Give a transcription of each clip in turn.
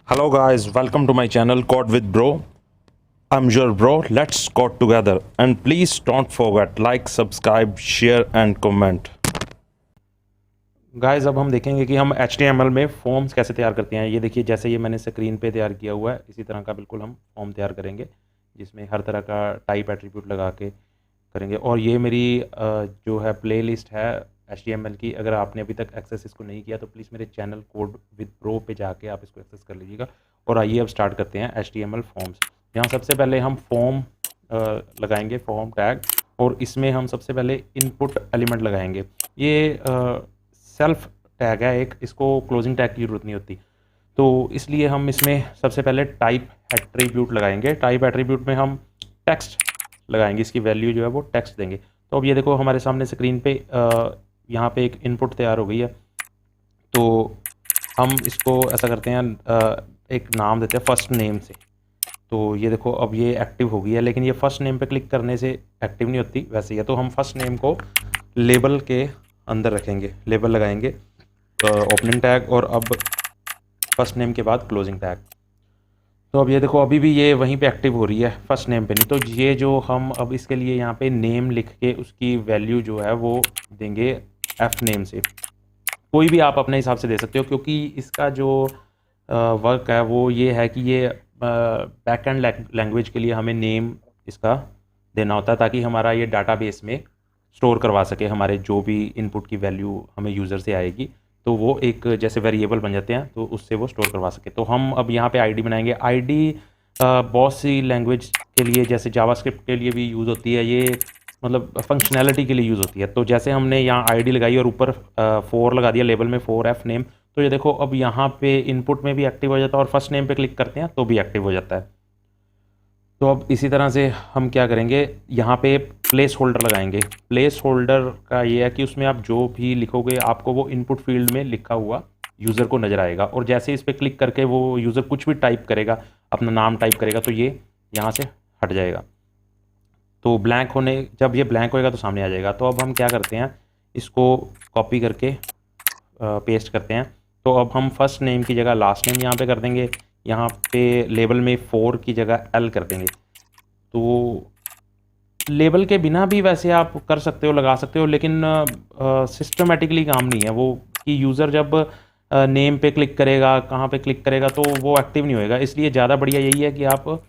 Hello guys, welcome to my channel Code with Bro. I'm your bro. Let's code together and please don't forget like, subscribe, share and comment. Guys अब हम देखेंगे कि हम HTML में forms कैसे तैयार करते हैं। ये देखिए जैसे ये मैंने स्क्रीन पे तैयार किया हुआ है, इसी तरह का बिल्कुल हम फॉर्म तैयार करेंगे जिसमें हर तरह का टाइप एट्रीब्यूट लगा के करेंगे। और ये मेरी जो है प्लेलिस्ट है HTML की। अगर आपने अभी तक एक्सेस इसको नहीं किया तो प्लीज़ मेरे चैनल कोड विद प्रो पे जाके आप इसको एक्सेस कर लीजिएगा। और आइए अब स्टार्ट करते हैं HTML फॉर्म्स। यहाँ सबसे पहले हम फॉर्म लगाएंगे, फॉर्म टैग, और इसमें हम सबसे पहले इनपुट एलिमेंट लगाएंगे। ये सेल्फ टैग है एक, इसको क्लोजिंग टैग की ज़रूरत नहीं होती, तो इसलिए हम इसमें सबसे पहले टाइप एट्रीब्यूट लगाएंगे। टाइप एट्रीब्यूट में हम टेक्स्ट लगाएंगे, इसकी वैल्यू जो है वो टेक्स्ट देंगे। तो अब ये देखो हमारे सामने स्क्रीन पे यहाँ पे एक इनपुट तैयार हो गई है। तो हम इसको ऐसा करते हैं, एक नाम देते हैं फर्स्ट नेम से। तो ये देखो अब ये एक्टिव हो गई है, लेकिन ये फर्स्ट नेम पे क्लिक करने से एक्टिव नहीं होती, वैसे ही है। तो हम फर्स्ट नेम को लेबल के अंदर रखेंगे, लेबल लगाएंगे ओपनिंग टैग, और अब फर्स्ट नेम के बाद क्लोजिंग टैग। तो अब ये देखो अभी भी ये वहीं पे एक्टिव हो रही है, फर्स्ट नेम पे नहीं। तो ये जो हम अब इसके लिए यहाँ पे नेम लिख के उसकी वैल्यू जो है वो देंगे एफ नेम से। कोई भी आप अपने हिसाब से दे सकते हो, क्योंकि इसका जो वर्क है वो ये है कि ये बैक एंड लैंग्वेज के लिए हमें नेम इसका देना होता है, ताकि हमारा ये डाटाबेस में स्टोर करवा सके हमारे जो भी इनपुट की वैल्यू हमें यूज़र से आएगी, तो वो एक जैसे वेरिएबल बन जाते हैं, तो उससे वो स्टोर करवा सके। तो हम अब यहाँ पे आईडी बनाएंगे। आईडी बहुत सी लैंग्वेज के लिए, जैसे जावास्क्रिप्ट के लिए भी यूज़ होती है, ये मतलब फंक्शनैलिटी के लिए यूज़ होती है। तो जैसे हमने यहाँ आईडी लगाई और ऊपर 4 लगा दिया लेबल में, 4 एफ नेम, तो ये देखो अब यहाँ पे इनपुट में भी एक्टिव हो जाता है, और फर्स्ट नेम पे क्लिक करते हैं तो भी एक्टिव हो जाता है। तो अब इसी तरह से हम क्या करेंगे, यहाँ पे प्लेस होल्डर लगाएंगे। प्लेस होल्डर का ये है कि उसमें आप जो भी लिखोगे आपको वो इनपुट फील्ड में लिखा हुआ यूज़र को नज़र आएगा, और जैसे इस पर क्लिक करके वो यूज़र कुछ भी टाइप करेगा, अपना नाम टाइप करेगा, तो ये यहाँ से हट जाएगा। तो जब ये ब्लैंक होएगा तो सामने आ जाएगा। तो अब हम क्या करते हैं, इसको कॉपी करके पेस्ट करते हैं। तो अब हम फर्स्ट नेम की जगह लास्ट नेम यहाँ पे कर देंगे, यहाँ पे लेबल में 4 की जगह एल कर देंगे। तो लेबल के बिना भी वैसे आप कर सकते हो, लगा सकते हो, लेकिन सिस्टमेटिकली काम नहीं है वो, कि यूज़र जब नेम पे क्लिक करेगा, कहाँ पे क्लिक करेगा, तो वो एक्टिव नहीं होएगा। इसलिए ज़्यादा बढ़िया यही है कि आप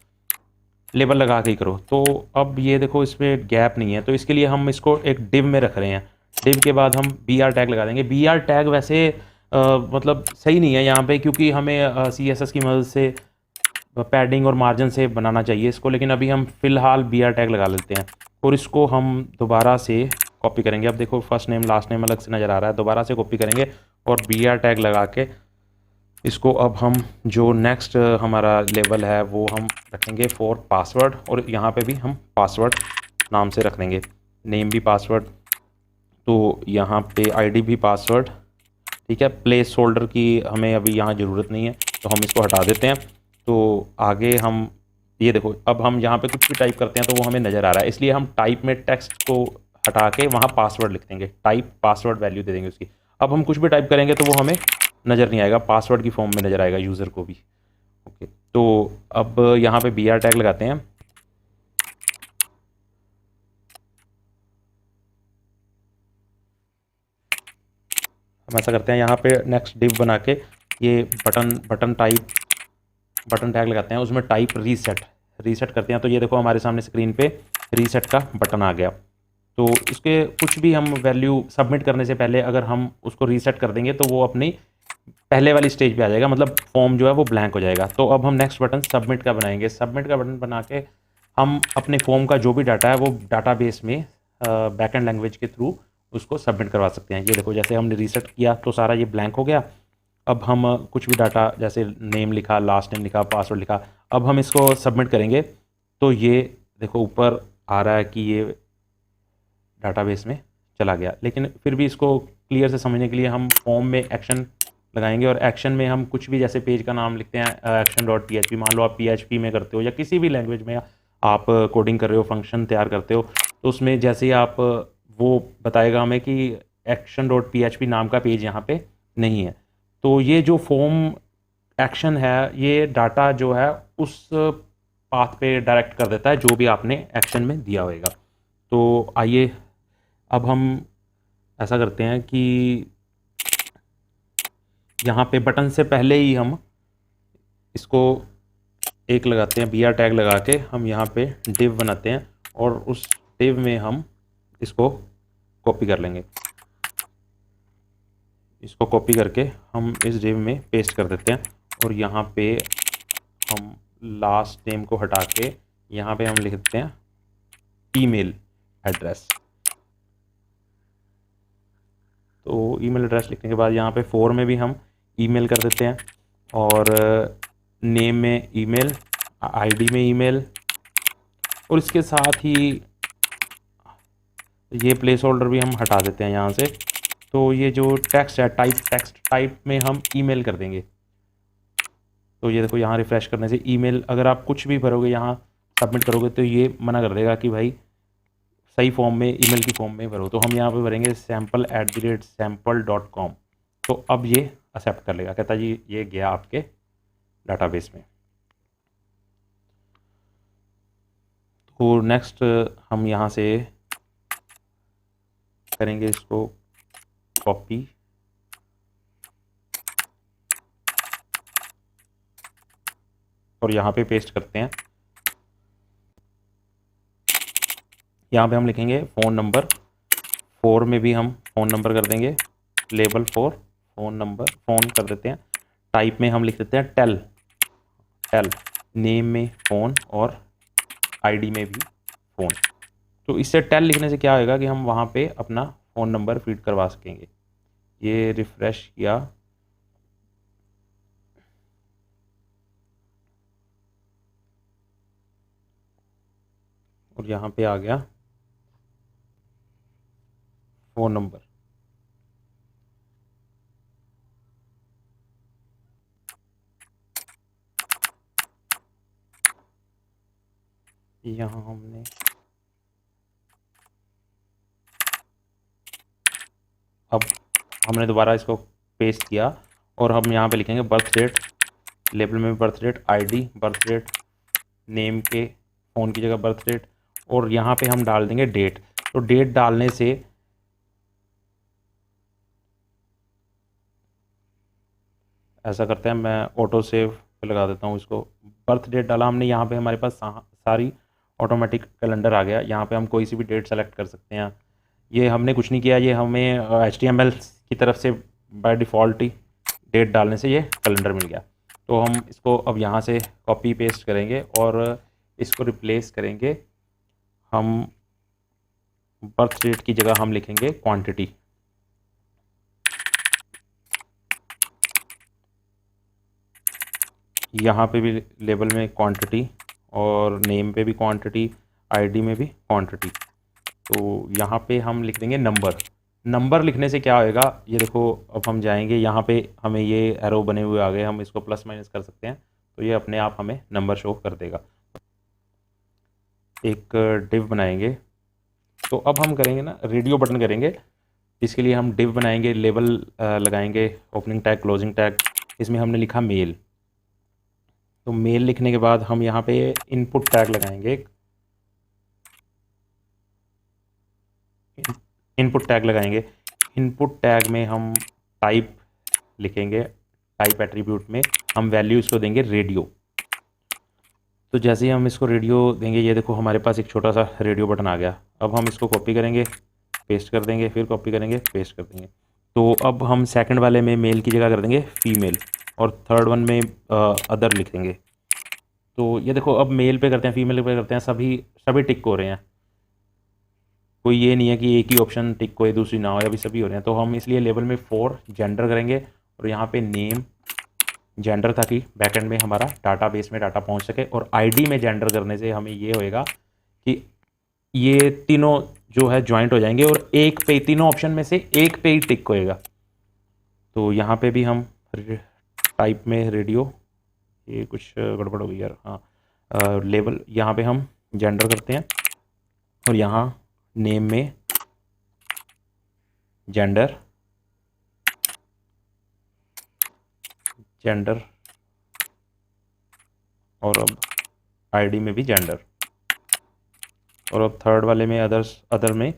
लेबल लगा के ही करो। तो अब ये देखो इसमें गैप नहीं है, तो इसके लिए हम इसको एक डिव में रख रहे हैं। डिव के बाद हम बी आर टैग लगा देंगे। बी आर टैग वैसे मतलब सही नहीं है यहाँ पे, क्योंकि हमें सी एस एस की मदद से पैडिंग और मार्जिन से बनाना चाहिए इसको, लेकिन अभी हम फ़िलहाल बी आर टैग लगा लेते हैं। और इसको हम दोबारा से कॉपी करेंगे। अब देखो फर्स्ट नेम लास्ट नेम अलग से नज़र आ रहा है, दोबारा से कॉपी करेंगे और बी आर टैग लगा के इसको अब हम जो नेक्स्ट हमारा लेवल है वो हम रखेंगे फॉर पासवर्ड, और यहाँ पे भी हम पासवर्ड नाम से रख देंगे, नेम भी पासवर्ड, तो यहाँ पे आईडी भी पासवर्ड। ठीक है, प्लेस होल्डर की हमें अभी यहाँ ज़रूरत नहीं है, तो हम इसको हटा देते हैं। तो आगे हम ये देखो अब हम यहाँ पे कुछ भी टाइप करते हैं तो वो हमें नज़र आ रहा है, इसलिए हम टाइप में टेक्स्ट को हटा के वहाँ पासवर्ड लिख देंगे, टाइप पासवर्ड वैल्यू दे देंगे उसकी। अब हम कुछ भी टाइप करेंगे तो वो हमें नज़र नहीं आएगा, पासवर्ड की फॉर्म में नज़र आएगा यूज़र को भी। ओके, तो अब यहाँ पे बी आर टैग लगाते हैं। हम ऐसा करते हैं, यहाँ पे नेक्स्ट डिव बना के ये बटन टैग लगाते हैं, उसमें टाइप रीसेट करते हैं। तो ये देखो हमारे सामने स्क्रीन पे रीसेट का बटन आ गया। तो इसके कुछ भी हम वैल्यू सबमिट करने से पहले अगर हम उसको रीसेट कर देंगे तो वो अपनी पहले वाली स्टेज पे आ जाएगा, मतलब फॉर्म जो है वो ब्लैंक हो जाएगा। तो अब हम नेक्स्ट बटन सबमिट का बनाएंगे। सबमिट का बटन बना के हम अपने फॉर्म का जो भी डाटा है वो डाटाबेस में बैकएंड लैंग्वेज के थ्रू उसको सबमिट करवा सकते हैं। ये देखो जैसे हमने रीसेट किया तो सारा ये ब्लैंक हो गया। अब हम कुछ भी डाटा जैसे नेम लिखा, लास्ट नेम लिखा, पासवर्ड लिखा, अब हम इसको सबमिट करेंगे तो ये देखो ऊपर आ रहा है कि ये डाटाबेस में चला गया। लेकिन फिर भी इसको क्लियर से समझने के लिए हम फॉर्म में एक्शन लगाएंगे, और एक्शन में हम कुछ भी जैसे पेज का नाम लिखते हैं action dot P H P, मान लो आप PHP में करते हो या किसी भी लैंग्वेज में आप कोडिंग कर रहे हो, फंक्शन तैयार करते हो, तो उसमें जैसे ही आप वो बताएगा हमें कि एक्शन डॉट PHP नाम का पेज यहाँ पे नहीं है। तो ये जो फॉर्म एक्शन है ये डाटा जो है उस पाथ पे डायरेक्ट कर देता है जो भी आपने एक्शन में दिया होगा। तो आइए अब हम ऐसा करते हैं कि यहाँ पे बटन से पहले ही हम इसको एक लगाते हैं, br टैग लगा के हम यहाँ पे div बनाते हैं और उस div में हम इसको कॉपी कर लेंगे। इसको कॉपी करके हम इस div में पेस्ट कर देते हैं और यहाँ पे हम लास्ट नेम को हटा के यहाँ पे हम लिख देते हैं ईमेल एड्रेस। तो ईमेल एड्रेस लिखने के बाद यहाँ पे फॉर में भी हम ईमेल कर देते हैं और नेम में ईमेल, आईडी में ईमेल, और इसके साथ ही ये प्लेस होल्डर भी हम हटा देते हैं यहाँ से। तो ये जो टेक्स्ट है टेक्स्ट टाइप में हम ईमेल कर देंगे। तो ये देखो यहाँ रिफ़्रेश करने से ईमेल, अगर आप कुछ भी भरोगे यहाँ सबमिट करोगे तो ये मना कर देगा कि भाई सही फॉर्म में, ईमेल की फॉर्म में भरो। तो हम यहाँ पे भरेंगे sample@sample.com। तो अब ये एक्सेप्ट कर लेगा, कहता जी ये गया आपके डाटाबेस में। तो नेक्स्ट हम यहाँ से करेंगे इसको कॉपी और यहाँ पे पेस्ट करते हैं। यहाँ पे हम लिखेंगे फ़ोन नंबर, फॉर में भी हम फ़ोन नंबर कर देंगे, label for phone number, phone कर देते हैं। टाइप में हम लिख देते हैं टेल, नेम में फ़ोन और आईडी में भी फ़ोन। तो इससे टेल लिखने से क्या होगा कि हम वहाँ पे अपना फ़ोन नंबर फीड करवा सकेंगे। ये रिफ़्रेश किया और यहाँ पे आ गया फ़ोन नंबर। यहाँ हमने दोबारा इसको पेस्ट किया और हम यहाँ पे लिखेंगे बर्थ डेट, लेबल में birth date, ID birth date, name के फ़ोन की जगह बर्थ डेट, और यहाँ पे हम डाल देंगे डेट। तो डेट डालने से ऐसा करते हैं, मैं ऑटो सेव पे लगा देता हूँ इसको। बर्थ डेट डाला हमने, यहाँ पे हमारे पास सारी ऑटोमेटिक कैलेंडर आ गया। यहाँ पे हम कोई सी भी डेट सेलेक्ट कर सकते हैं। ये हमने कुछ नहीं किया, ये हमें HTML की तरफ से बाय डिफ़ॉल्ट ही डेट डालने से ये कैलेंडर मिल गया। तो हम इसको अब यहाँ से कॉपी पेस्ट करेंगे और इसको रिप्लेस करेंगे। हम बर्थ डेट की जगह हम लिखेंगे क्वांटिटी। यहाँ पे भी लेबल में क्वांटिटी और नेम पे भी क्वांटिटी, आईडी में भी क्वांटिटी। तो यहाँ पे हम लिख देंगे नंबर लिखने से क्या होएगा, ये देखो अब हम जाएंगे यहाँ पे, हमें ये एरो बने हुए आ गए, हम इसको प्लस माइनस कर सकते हैं तो ये अपने आप हमें नंबर शो कर देगा। एक डिव बनाएंगे, तो अब हम करेंगे ना रेडियो बटन करेंगे। इसके लिए हम डिव बनाएंगे, लेबल लगाएंगे, ओपनिंग टैग, क्लोजिंग टैग। इसमें हमने लिखा मेल, तो मेल लिखने के बाद हम यहाँ पे इनपुट टैग लगाएंगे, इनपुट टैग लगाएंगे। इनपुट टैग में हम टाइप लिखेंगे, टाइप एट्रीब्यूट में हम वैल्यू इसको देंगे रेडियो। तो जैसे ही हम इसको रेडियो देंगे, ये देखो हमारे पास एक छोटा सा रेडियो बटन आ गया। अब हम इसको कॉपी करेंगे, पेस्ट कर देंगे, फिर कॉपी करेंगे, पेस्ट कर देंगे। तो अब हम सेकंड वाले में मेल की जगह कर देंगे फीमेल और थर्ड वन में अदर लिख देंगे। तो ये देखो अब मेल पे करते हैं, फीमेल पे करते हैं, सभी टिक हो रहे हैं। कोई ये नहीं है कि एक ही ऑप्शन टिक हो, दूसरी ना हो, अभी सभी हो रहे हैं। तो हम इसलिए लेबल में फॉर जेंडर करेंगे और यहाँ पे नेम जेंडर, ताकि बैकएंड में हमारा डाटाबेस में डाटा पहुँच सके। और आईडी में जेंडर करने से हमें ये होएगा कि ये तीनों जो है ज्वाइंट हो जाएंगे और एक पे, तीनों ऑप्शन में से एक पे ही टिक होएगा। तो यहाँ पे भी हम टाइप में रेडियो, ये कुछ गड़बड़ हो गई यार, हाँ, लेबल यहाँ पे हम जेंडर करते हैं और यहाँ नेम में जेंडर और अब आईडी में भी जेंडर, और अब थर्ड वाले में अदर में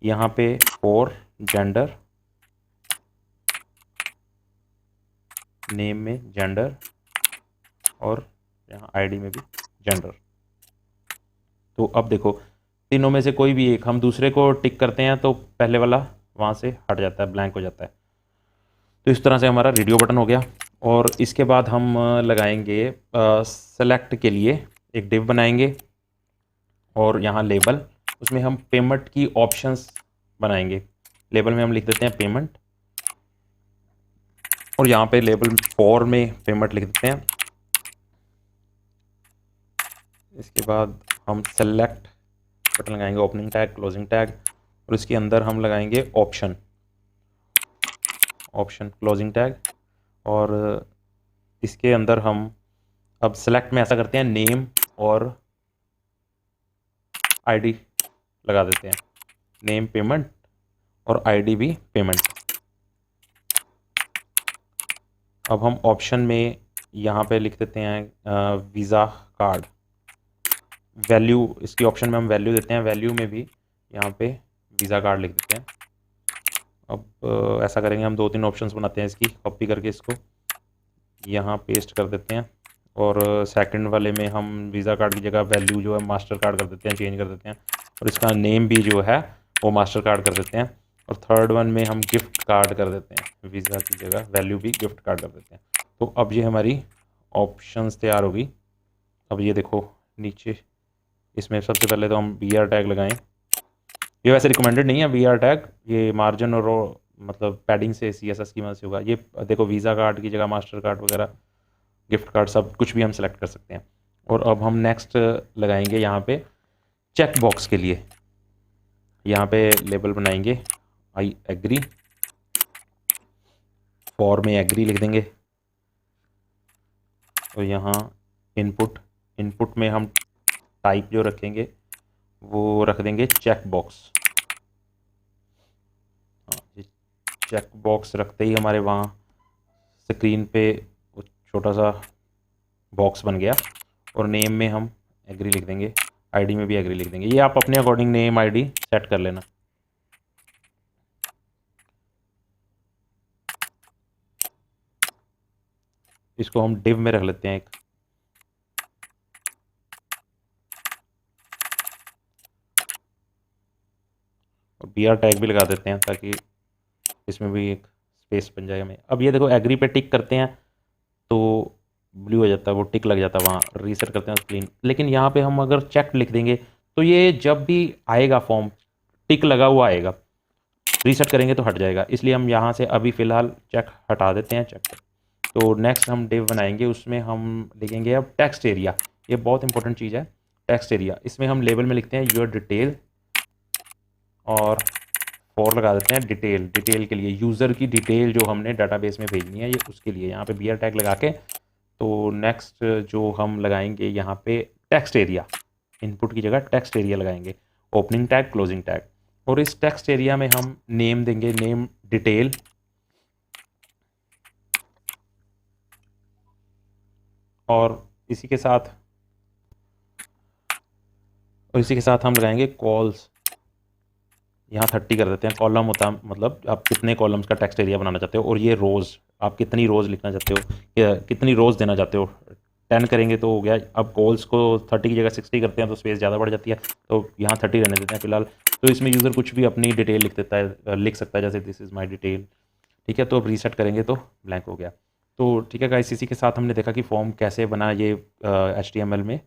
यहाँ पे फॉर जेंडर, नेम में जेंडर, और यहाँ आईडी में भी जेंडर। तो अब देखो तीनों में से कोई भी एक हम दूसरे को टिक करते हैं तो पहले वाला वहाँ से हट जाता है, ब्लैंक हो जाता है। तो इस तरह से हमारा रेडियो बटन हो गया। और इसके बाद हम लगाएंगे सेलेक्ट के लिए एक डिव बनाएंगे, और यहाँ लेबल, उसमें हम पेमेंट की ऑप्शंस बनाएंगे। लेबल में हम लिख देते हैं पेमेंट, और यहाँ पे लेबल 4 में पेमेंट लिख देते हैं। इसके बाद हम सेलेक्ट बटन लगाएंगे, ओपनिंग टैग, क्लोजिंग टैग, और इसके अंदर हम लगाएंगे ऑप्शन क्लोजिंग टैग। और इसके अंदर हम अब सेलेक्ट में ऐसा करते हैं, नेम और आईडी लगा देते हैं, नेम पेमेंट और आईडी भी पेमेंट। अब हम ऑप्शन में यहाँ पे लिख देते हैं वीज़ा कार्ड, वैल्यू, इसकी ऑप्शन में हम वैल्यू देते हैं, वैल्यू में भी यहाँ पे वीज़ा कार्ड लिख देते हैं। अब ऐसा करेंगे, हम 2-3 ऑप्शंस बनाते हैं इसकी, कॉपी करके इसको यहाँ पेस्ट कर देते हैं, और सेकंड वाले में हम वीज़ा कार्ड की जगह वैल्यू जो है मास्टर कार्ड कर देते हैं, चेंज कर देते हैं, और इसका नेम भी जो है वो मास्टर कार्ड कर देते हैं, और थर्ड वन में हम गिफ्ट कार्ड कर देते हैं, वीज़ा की जगह वैल्यू भी गिफ्ट कार्ड कर देते हैं। तो अब ये हमारी ऑप्शंस तैयार होगी। अब ये देखो नीचे, इसमें सबसे पहले तो हम BR टैग लगाएं। ये वैसे रिकमेंडेड नहीं है BR टैग, ये मार्जिन और मतलब पैडिंग से CSS की मदद से होगा। ये देखो वीज़ा कार्ड की जगह मास्टर कार्ड वगैरह, गिफ्ट कार्ड, सब कुछ भी हम सेलेक्ट कर सकते हैं। और अब हम नेक्स्ट लगाएंगे यहाँ पे चेक बॉक्स के लिए, यहाँ पे लेबल बनाएंगे आई एग्री, फॉर में एग्री लिख देंगे, और यहाँ इनपुट में हम टाइप जो रखेंगे वो रख देंगे चेक बॉक्स। चेक बॉक्स रखते ही हमारे वहाँ स्क्रीन पे छोटा सा बॉक्स बन गया, और नेम में हम एग्री लिख देंगे, आईडी में भी एग्री लिख देंगे। ये आप अपने अकॉर्डिंग नेम आईडी सेट कर लेना। इसको हम डिव में रख लेते हैं एक, और BR टैग भी लगा देते हैं ताकि इसमें भी एक स्पेस बन जाए हमें। अब ये देखो एग्री पे टिक करते हैं तो ब्लू हो जाता है, वो टिक लग जाता है, वहाँ रीसेट करते हैं स्क्रीन। लेकिन यहाँ पे हम अगर चेक लिख देंगे तो ये जब भी आएगा फॉर्म टिक लगा हुआ आएगा, रीसेट करेंगे तो हट जाएगा। इसलिए हम यहाँ से अभी फ़िलहाल चेक हटा देते हैं चेक। तो नेक्स्ट हम डिव बनाएंगे, उसमें हम लिखेंगे अब टेक्स्ट एरिया। ये बहुत इंपॉर्टेंट चीज़ है, टेक्स्ट एरिया। इसमें हम लेबल में लिखते हैं योर डिटेल, और फॉर लगा देते हैं डिटेल के लिए, यूज़र की डिटेल जो हमने डाटाबेस में भेजनी है ये उसके लिए, यहाँ पे BR टैग लगा के। तो नेक्स्ट जो हम लगाएंगे यहाँ पे टेक्स्ट एरिया, इनपुट की जगह टेक्स्ट एरिया लगाएंगे, ओपनिंग टैग, क्लोजिंग टैग। और इस टेक्स्ट एरिया में हम नेम देंगे, नेम डिटेल, और इसी के साथ हम लगाएंगे कॉल्स, यहाँ 30 कर देते हैं। कॉलम होता है मतलब आप कितने कॉलम्स का टेक्स्ट एरिया बनाना चाहते हो, और ये रोज़ आप कितनी रोज़ लिखना चाहते हो, कितनी रोज़ देना चाहते हो। 10 करेंगे तो हो गया। अब कॉल्स को 30 की जगह 60 करते हैं तो स्पेस ज़्यादा बढ़ जाती है, तो यहाँ 30 रहने देते हैं फिलहाल। तो इसमें यूज़र कुछ भी अपनी डिटेल लिख देता है, लिख सकता है, जैसे दिस इज़ माई डिटेल। ठीक है, तो अब रीसेट करेंगे तो ब्लैंक हो गया। तो ठीक है गाइस, इसी के साथ हमने देखा कि फॉर्म कैसे बना ये HTML में।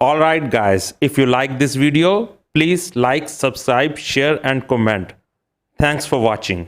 All right guys, if you like this video, please like, subscribe, share and comment. Thanks for watching.